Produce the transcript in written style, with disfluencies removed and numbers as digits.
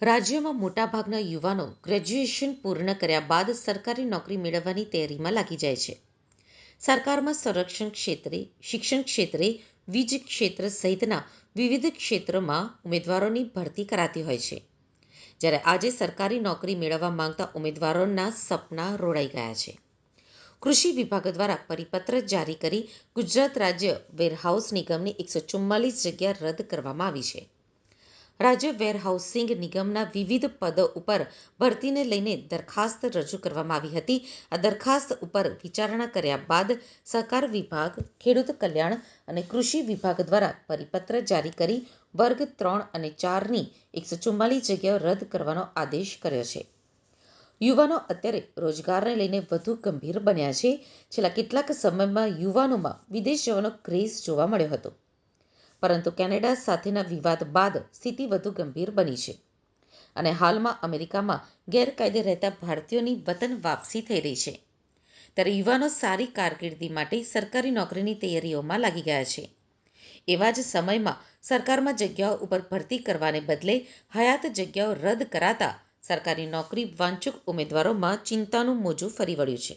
રાજ્યમાં મોટાભાગના યુવાનો ગ્રેજ્યુએશન પૂર્ણ કર્યા બાદ સરકારી નોકરી મેળવવાની તૈયારીમાં લાગી જાય છે. સરકારમાં સંરક્ષણ ક્ષેત્રે, શિક્ષણ ક્ષેત્રે, વીજ ક્ષેત્ર સહિતના વિવિધ ક્ષેત્રોમાં ઉમેદવારોની ભરતી કરાતી હોય છે. જ્યારે આજે સરકારી નોકરી મેળવવા માંગતા ઉમેદવારોના સપના રોડાઈ ગયા છે. કૃષિ વિભાગ દ્વારા પરિપત્ર જારી કરી ગુજરાત રાજ્ય વેરહાઉસ નિગમની 144 જગ્યા રદ કરવામાં આવી છે. રાજ્ય વેરહાઉસિંગ નિગમના વિવિધ પદો ઉપર ભરતીને લઈને દરખાસ્ત રજૂ કરવામાં આવી હતી. આ દરખાસ્ત ઉપર વિચારણા કર્યા બાદ સહકાર વિભાગ, ખેડૂત કલ્યાણ અને કૃષિ વિભાગ દ્વારા પરિપત્ર જારી કરી વર્ગ 3 અને 4ની 144 જગ્યાઓ રદ કરવાનો આદેશ કર્યો છે. યુવાનો અત્યારે રોજગારને લઈને વધુ ગંભીર બન્યા છે. છેલ્લા કેટલાક સમયમાં યુવાનોમાં વિદેશ જવાનો ક્રેઝ જોવા મળ્યો હતો, પરંતુ કેનેડા સાથેના વિવાદ બાદ સ્થિતિ વધુ ગંભીર બની છે અને હાલમાં અમેરિકામાં ગેરકાયદે રહેતા ભારતીયોની વતન વાપસી થઈ રહી છે. ત્યારે યુવાનો સારી કારકિર્દી માટે સરકારી નોકરીની તૈયારીઓમાં લાગી ગયા છે. એવા જ સમયમાં સરકારમાં જગ્યાઓ ઉપર ભરતી કરવાને બદલે હયાત જગ્યાઓ રદ કરાતા સરકારી નોકરી વાંચુક ઉમેદવારોમાં ચિંતાનું મોજું ફરી વળ્યું છે.